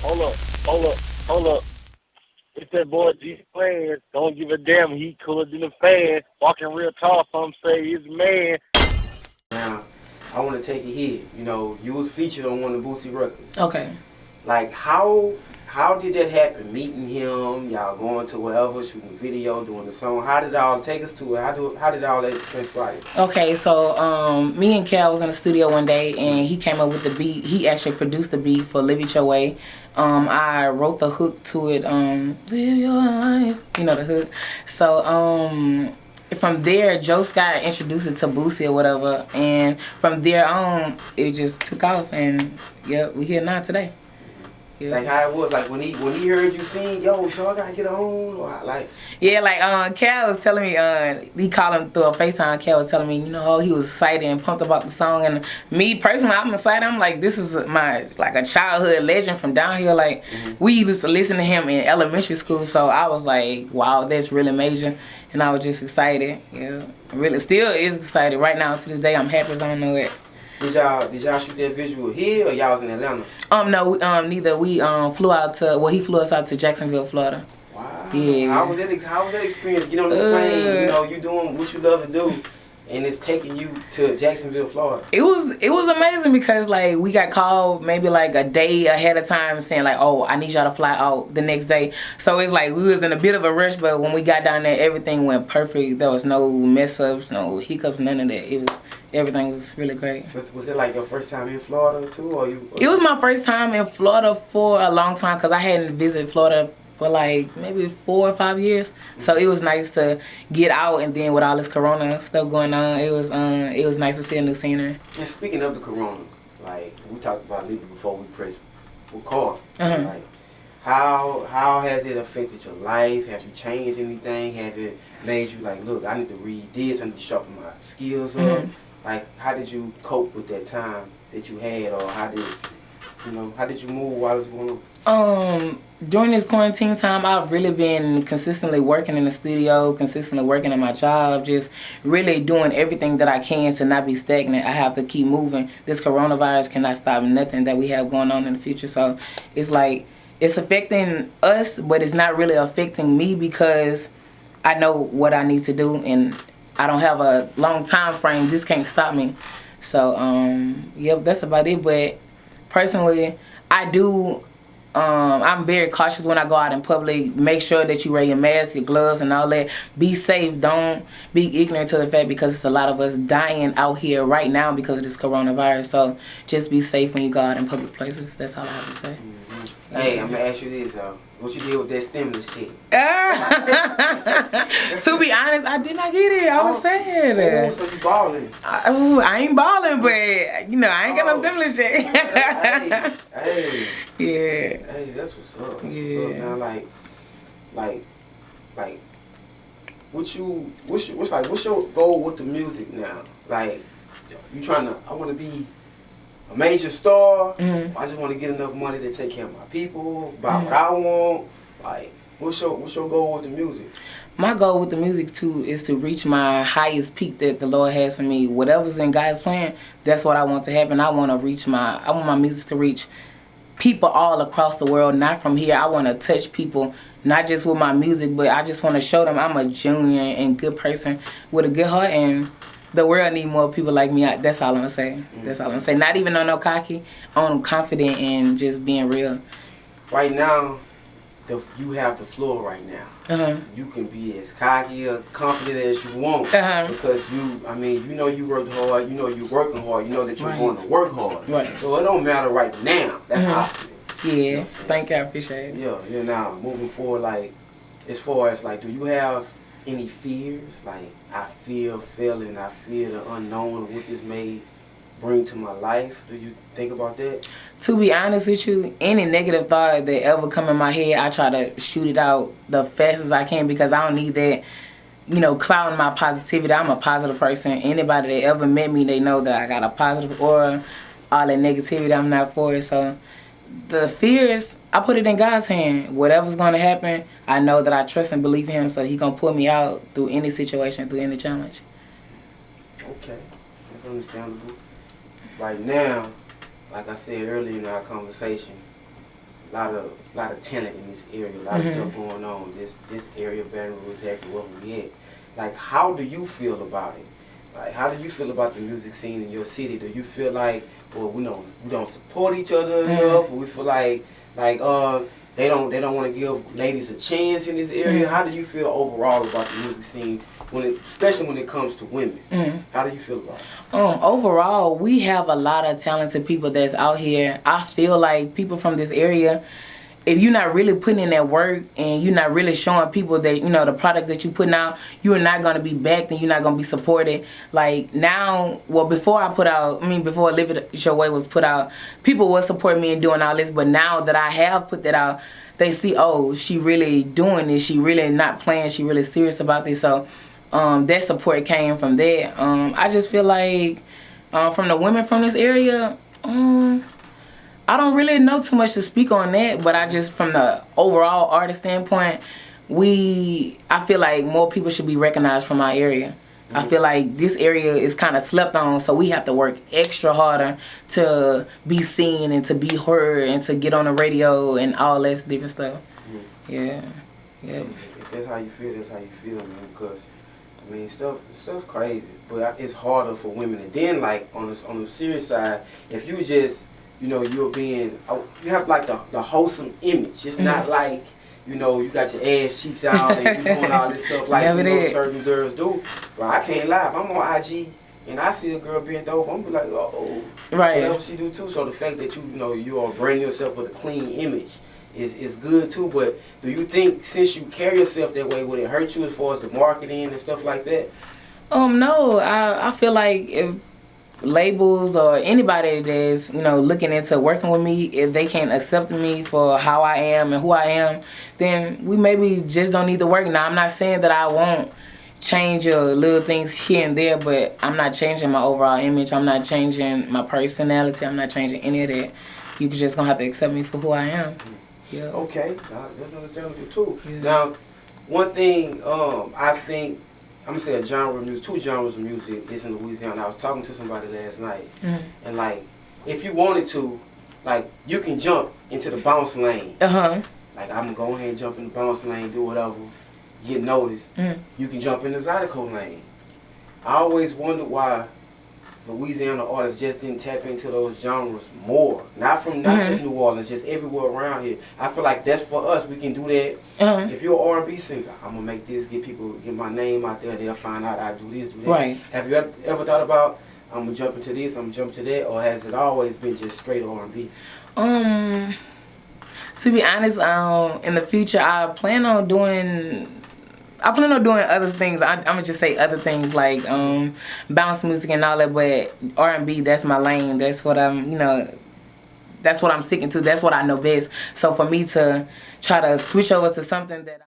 Hold up, hold up, hold up. It's that boy Changeofplanz. Don't give a damn. He cooler than a fan. Walking real tall. Some say he's a man. Now, I want to take it here. You know, you was featured on one of the Boosie records. Okay. Like, how did that happen? Meeting him, y'all going to wherever, shooting video, doing the song. How did it all take us to it? How did all that transpire? Okay, so me and Cal was in the studio one day, and he came up with the beat. He actually produced the beat for Live It Your Way. I wrote the hook to it, Live Your Life, you know the hook. So from there, Joe Scott introduced it to Boosie or whatever, and from there on, it just took off, and yeah, we here now today. Yeah. Like how it was, like when he heard you sing, yo, y'all gotta get on, or like. Yeah, like Cal was telling me, he called him through a FaceTime. Cal was telling me, you know, he was excited and pumped about the song, and me personally, I'm excited. I'm like, this is my like a childhood legend from down here. Like we used to listen to him in elementary school, so I was like, wow, that's really major, and I was just excited. Yeah, really, still is excited right now to this day. I'm happy as I don't know it. Did y'all shoot that visual here or y'all was in Atlanta? No, neither. We flew out to, he flew us out to Jacksonville, Florida. Wow. Yeah. How was that experience? Get on the plane, you know, you doing what you love to do, and it's taking you to Jacksonville, Florida. It was amazing because like we got called maybe like a day ahead of time saying like, oh, I need y'all to fly out the next day. So it's like we was in a bit of a rush, but when we got down there, everything went perfect. There was no mess ups, no hiccups, none of that. Everything was really great. Was it like your first time in Florida too, or you? It was my first time in Florida for a long time because I hadn't visited Florida for like maybe 4 or 5 years. So it was nice to get out, and then with all this corona stuff going on, it was nice to see a new scenery. And speaking of the corona, like we talked about a little bit before we pressed record, like how has it affected your life? Have you changed anything? Have it made you like, look, I need to read this, I need to sharpen my skills up? Like, how did you cope with that time that you had, or how did you move while it was going on? During this quarantine time, I've really been consistently working in the studio, consistently working at my job, just really doing everything that I can to not be stagnant. I have to keep moving. This coronavirus cannot stop nothing that we have going on in the future. So it's like, it's affecting us, but it's not really affecting me because I know what I need to do, and I don't have a long time frame. This can't stop me. So, yep, that's about it. But personally, I'm very cautious when I go out in public. Make sure that you wear your mask, your gloves, and all that. Be safe. Don't be ignorant to the fact because it's a lot of us dying out here right now because of this coronavirus. So just be safe when you go out in public places. That's all I have to say. Hey, I'm going to ask you this, though. What you did with that stimulus shit? To be honest, I did not get it. I was sad. Oh, so you balling? I ain't balling, but, you know, I ain't got no stimulus check. Hey. Yeah. Hey, that's what's up. That's what's up. Now, like, what's your goal with the music now? Like, you I want to be a major star. I just want to get enough money to take care of my people, buy what I want. Like, what's your goal with the music? My goal with the music too is to reach my highest peak that the Lord has for me. Whatever's in God's plan, that's what I want to happen. I want my music to reach people all across the world, not from here. I want to touch people, not just with my music, but I just want to show them I'm a genuine and good person with a good heart, and the world need more people like me. That's all I'm gonna say. That's all I'm gonna say. Not even on no cocky, on confident and just being real. Right now, you have the floor right now. You can be as cocky or confident as you want because you know you worked hard, you know you're working hard, you know that you're going to work hard. Right. So it don't matter right now. That's how I feel. Yeah. You know thank you. I appreciate it. Yeah. Now moving forward, like as far as like, do you have any fears? Like I fear the unknown of what this may bring to my life. Do you think about that? To be honest with you, any negative thought that ever come in my head, I try to shoot it out the fastest as I can because I don't need that, you know, clouding my positivity. I'm a positive person. Anybody that ever met me, they know that I got a positive aura. All that negativity, I'm not for it. So the fears, I put it in God's hand. Whatever's going to happen, I know that I trust and believe in Him, so He going to pull me out through any situation, through any challenge. Okay, that's understandable. Right now, like I said earlier in our conversation, lot of talent in this area, a lot of stuff going on. This area of Baton Rouge is exactly where we at. Like, how do you feel about it? Like, how do you feel about the music scene in your city? Do you feel like, well, we don't support each other enough? Or we feel like they don't want to give ladies a chance in this area? How do you feel overall about the music scene, especially when it comes to women? How do you feel about it? Overall, we have a lot of talented people that's out here. I feel like people from this area, if you're not really putting in that work and you're not really showing people that, you know, the product that you're putting out, you're not going to be backed and you're not going to be supported. Like now, well, before Live It Your Way was put out, people would support me in doing all this. But now that I have put that out, they see, oh, she really doing this. She really not playing. She really serious about this. So that support came from there. I just feel like from the women from this area, I don't really know too much to speak on that, but I just, from the overall artist standpoint, I feel like more people should be recognized from our area. I feel like this area is kind of slept on, so we have to work extra harder to be seen and to be heard and to get on the radio and all that different stuff. Yeah. If that's how you feel, that's how you feel, man. Because I mean, stuff's crazy, but it's harder for women. And then, like on the serious side, if you just, you know, you have like the wholesome image. It's not like, you know, you got your ass cheeks out and you doing all this stuff like certain girls do. But I can't lie. If I'm on IG and I see a girl being dope, I'm be like, uh-oh. Right. Whatever she do too. So the fact that you are branding yourself with a clean image is good too. But do you think since you carry yourself that way, would it hurt you as far as the marketing and stuff like that? No. I feel like if labels or anybody that's, you know, looking into working with me, if they can't accept me for how I am and who I am, then we maybe just don't need to work. Now, I'm not saying that I won't change little things here and there, but I'm not changing my overall image. I'm not changing my personality. I'm not changing any of that. You just gonna have to accept me for who I am. Yeah. Okay, that's understandable too. Yeah. Now, one thing I think, I'm gonna say a genre of music, two genres of music is in Louisiana. I was talking to somebody last night, and like, if you wanted to, like, you can jump into the bounce lane. Like, I'm gonna go ahead and jump in the bounce lane, do whatever, get noticed. You can jump in the Zydeco lane. I always wondered why Louisiana artists just didn't tap into those genres more. Not just New Orleans, just everywhere around here. I feel like that's for us. We can do that. If you're an R&B singer, I'm gonna make this, get my name out there. They'll find out I do this, do that. Right. Have you ever thought about, I'm gonna jump into this, I'm gonna jump to that, or has it always been just straight R&B? To be honest, in the future, I plan on doing other things. I'm gonna just say other things like bounce music and all that, but R&B, that's my lane. That's what that's what I'm sticking to. That's what I know best. So for me to try to switch over to something that